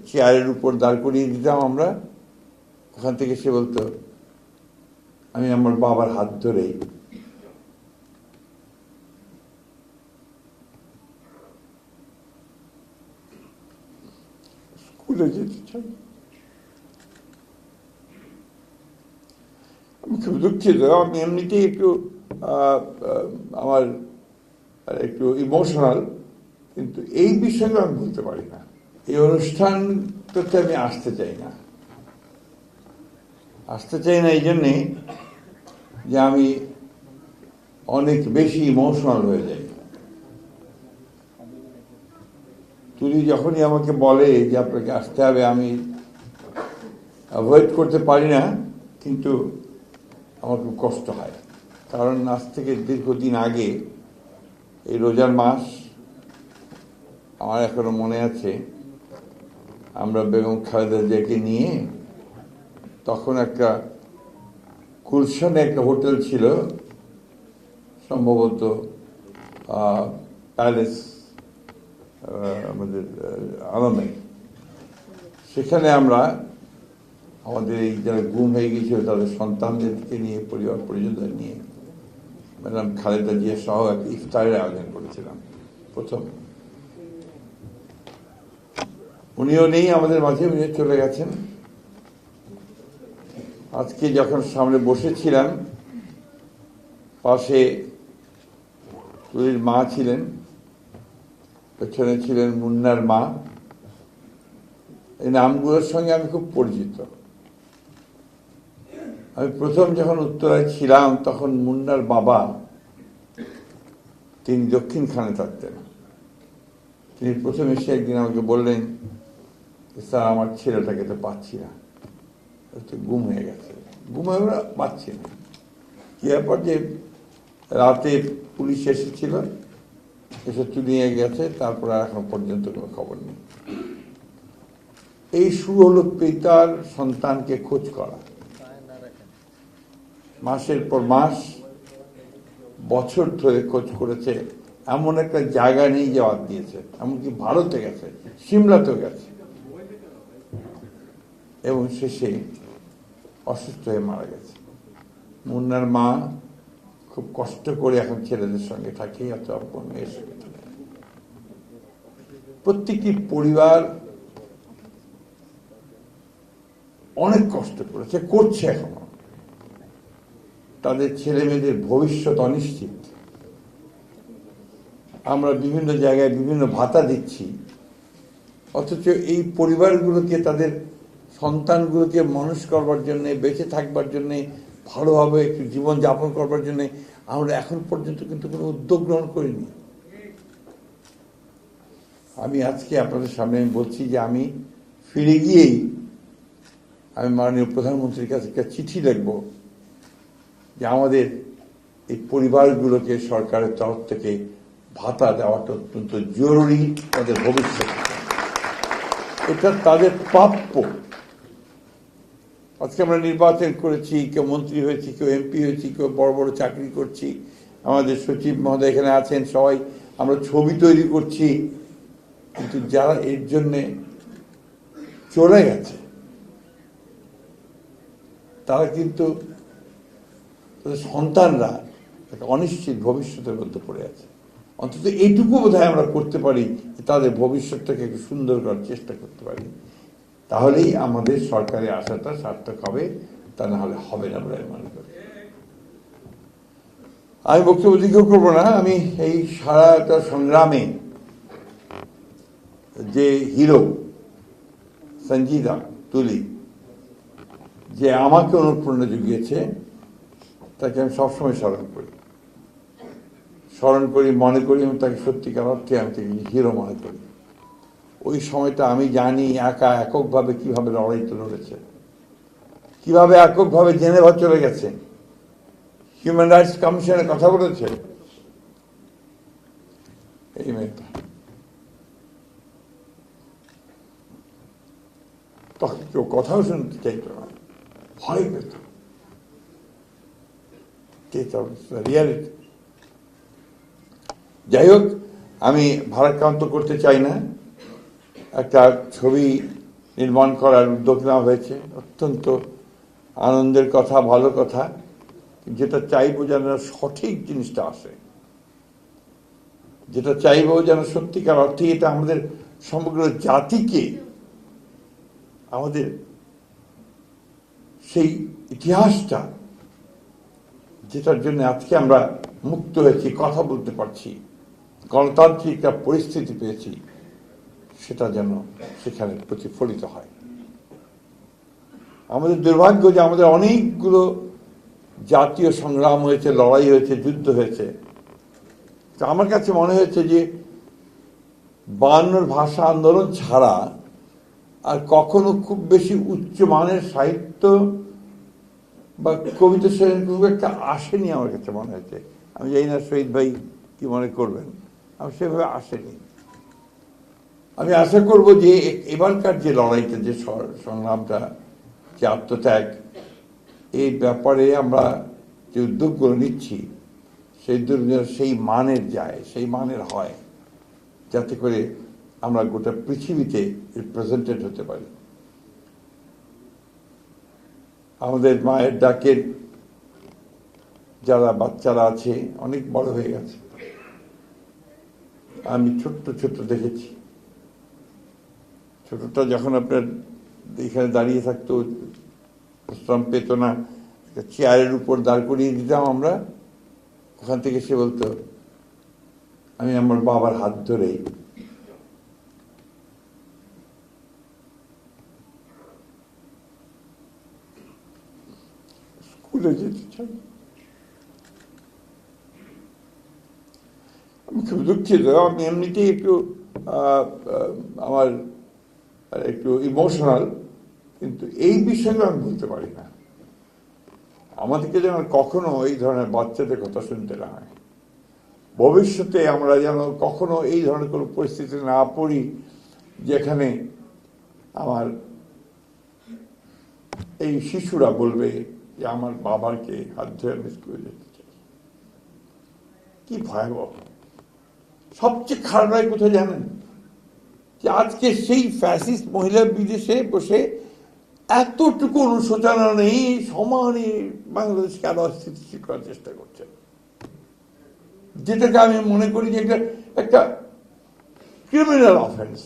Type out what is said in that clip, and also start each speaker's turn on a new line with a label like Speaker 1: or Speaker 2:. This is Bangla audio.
Speaker 1: চেয়ারের উপর দাঁড় করিয়ে দিতাম আমরা, ওখান থেকে সে বলতো আমি আমার বাবার হাত ধরে স্কুলে যেতে চাই। আমি খুব দুঃখিত, আমি এমনিতেই একটু আমার একটু ইমোশনাল, কিন্তু এই বিষয়গুলো আমি বলতে পারি না। এই অনুষ্ঠানটাতে আমি আসতে চাই না এই জন্যে যে আমি অনেক বেশি ইমোশনাল হয়ে যাই। তুলি যখনই আমাকে বলে যে আপনাকে আসতে হবে, আমি অ্যাভয়েড করতে পারি না, কিন্তু আমার খুব কষ্ট হয়। কারণ আজ থেকে দীর্ঘদিন আগে, এই রোজার মাস, আমার এখনো মনে আছে, আমরা বেগম খালেদা জিয়াকে নিয়ে তখন একটা গুলশানে একটা হোটেল ছিল, সম্ভবত প্যালেস আমাদের আলমে, সেখানে আমরা আমাদের এই যারা গুম হয়ে গিয়েছিল তাদের সন্তানদেরকে নিয়ে, পরিবার পরিজনদের নিয়ে ম্যাডাম খালেদা জিয়া সহ এক ইফতারের আয়োজন করেছিলাম প্রথম। উনিও নেই আমাদের মাঝে, উনি চলে গেছেন। আজকে যখন সামনে বসেছিলাম, পাশে তুলির মা ছিলেন, পেছনে ছিলেন মুন্নার মা। এই নামগুলোর সঙ্গে আমি খুব পরিচিত। আমি প্রথম যখন উত্তরায় ছিলাম তখন মুন্নার বাবা, তিনি দক্ষিণখানে থাকতেন, তিনি প্রথম এসে একদিন আমাকে বললেন, স্যার আমার ছেলেটাকে তো পাচ্ছি না, গুম হয়ে গেছে। গুম হয়ে ওরা পাচ্ছি না। কি ব্যাপার যে রাতে পুলিশ এসেছিল, এসে তুলে নিয়ে গেছে, তারপর আর এখনো পর্যন্ত কোনো খবর নেই। এই শুরু হলো পিতার সন্তানকে খোঁজ করা। মাসের পর মাস, বছর ধরে খোঁজ করেছে, এমন একটা জায়গা নেই যে বাদ দিয়েছে। এমনকি ভারতে গেছে, সিমলাতেও গেছে, এবং শেষে অসুস্থ হয়ে মারা গেছে। মুন্নার মা খুব কষ্ট করে এখন ছেলেদের সঙ্গে থাকে, অথবা মেয়ের সঙ্গে থাকে। প্রত্যেকটি পরিবার অনেক কষ্ট করেছে, করছে এখনো। তাদের ছেলে মেয়েদের ভবিষ্যৎ অনিশ্চিত। আমরা বিভিন্ন জায়গায় বিভিন্ন ভাতা দিচ্ছি, অথচ এই পরিবারগুলোকে, তাদের সন্তানগুলোকে মানুষ করবার জন্যে, বেঁচে থাকবার জন্যে, ভালোভাবে একটু জীবন যাপন করবার জন্যে আমরা এখন পর্যন্ত কিন্তু কোনো উদ্যোগ গ্রহণ করিনি। আমি আজকে আপনাদের সামনে বলছি যে আমি ফিরে গিয়েই আমি মাননীয় প্রধানমন্ত্রীর কাছে একটা চিঠি লিখব যে আমাদের এই পরিবারগুলোকে সরকারের তরফ থেকে ভাতা দেওয়াটা অত্যন্ত জরুরি, তাদের ভবিষ্যৎ, এটা তাদের প্রাপ্য। আজকে আমরা নির্বাচন করেছি, কেউ মন্ত্রী হয়েছি, কেউ এমপি হয়েছি, কেউ বড় বড় চাকরি করছি, আমাদের সচিব মহোদয় এখানে আছেন, সবাই আমরা ছবি তৈরি করছি, কিন্তু যারা এর জন্যে চলে গেছে তারা কিন্তু, তাদের সন্তানরা একটা অনিশ্চিত ভবিষ্যতের মধ্যে পড়ে আছে। অন্তত এইটুকু বোধহয় আমরা করতে পারি, তাদের ভবিষ্যৎটাকে একটু সুন্দর করার চেষ্টা করতে পারি, তাহলেই আমাদের সরকারি আশাটা সার্থক হবে, তা না হলে হবে না বলে আমি মনে করি। আমি বক্তব্য দীর্ঘ করবো না। আমি এই সারাটা সংগ্রামে যে হিরো সঞ্জিদা তুলি, যে আমাকে অনুপ্রেরণা জুগিয়েছে, তাকে আমি সবসময় স্মরণ করি, মনে করি, এবং তাকে সত্যিকার অর্থে আমি তাকে হিরো মনে করি। ওই সময়টা আমি জানি এককভাবে কিভাবে লড়াইতে লড়েছে, কিভাবে এককভাবে জেনেভা চলে গেছে, হিউম্যান রাইটস কমিশনের কথা বলেছে। এই মেয়েটা তখন কেউ কথাও শুনতে চাইত না, ভয় পেত। রিয়ালিটি। যাই হোক, আমি ভারাক্রান্ত করতে চাই না। একটা ছবি নির্মাণ করার উদ্যোগ নেওয়া হয়েছে। অত্যন্ত আনন্দের কথা, ভালো কথা। যেটা চাইবো যেন সঠিক জিনিসটা আসে, যেটা চাইবো যেন সত্যিকার অর্থে এটা আমাদের সমগ্র জাতিকে, আমাদের সেই ইতিহাসটা যেটার জন্য আজকে আমরা মুক্ত হয়েছি, কথা বলতে পারছি, গণতান্ত্রিক একটা পরিস্থিতি পেয়েছি, সেটা যেন সেখানে প্রতিফলিত হয়। আমাদের দুর্ভাগ্য যে আমাদের অনেকগুলো জাতীয় সংগ্রাম হয়েছে, লড়াই হয়েছে, যুদ্ধ হয়েছে। তো আমার কাছে মনে হয়েছে যে 52 ভাষা আন্দোলন ছাড়া আর কখনো খুব বেশি উচ্চমানের সাহিত্য বা কবিতা খুব একটা আসেনি আমার কাছে মনে হয়েছে। আমি জানি না শহীদ ভাই কি মনে করবেন, আমি সেভাবে আসেনি। আমি আশা করব যে এবারকার যে লড়াইটা, যে সংগ্রামটা, যে আত্মত্যাগ, এই ব্যাপারে আমরা যে উদ্যোগগুলো নিচ্ছি সেই উদ্যোগ সেই মানের যায়, সেই মানের হয়, যাতে করে আমরা গোটা পৃথিবীতে রিপ্রেজেন্টেড হতে পারি। আমাদের মায়ের ডাকের যারা বাচ্চারা আছে অনেক বড় হয়ে গেছে। আমি ছোট্ট ছোট্ট দেখেছি, ছোটটা যখন আপনার এখানে দাঁড়িয়ে থাকতো, বিশ্রাম পেত না, চেয়ারের উপর দাঁড় করিয়ে দিতাম আমরা, ওখান থেকে সে বলতো আমি আমার বাবার হাত ধরেই স্কুলে যেতে চাই। আমি খুব দুঃখিত, আমি এমনিতেই একটু আমার একটু ইমোশনাল, কিন্তু এই বিষয়গুলো আমি বলতে পারি না। আমাদেরকে যেন কখনো এই ধরনের বাচ্চাদের কথা শুনতে না হয়, ভবিষ্যতে আমরা যেন কখনো এই ধরনের কোনো পরিস্থিতি না পড়ি যেখানে আমার এই শিশুরা বলবে যে আমার বাবাকে হাত ধরে আমি স্কুলে যেতে চাই। কি ভয়াবহ! সবচেয়ে খারাপ লাগে কোথায় জানেন? যে আজকে সেই ফ্যাসিস্ট মহিলা বিদেশে বসে এতটুকু অনুশোচনা নেই, সমানে বাংলাদেশকে আরো অস্থিতিশীল করার চেষ্টা করছে, যেটাকে আমি মনে করি যে একটা ক্রিমিনাল অফেন্স।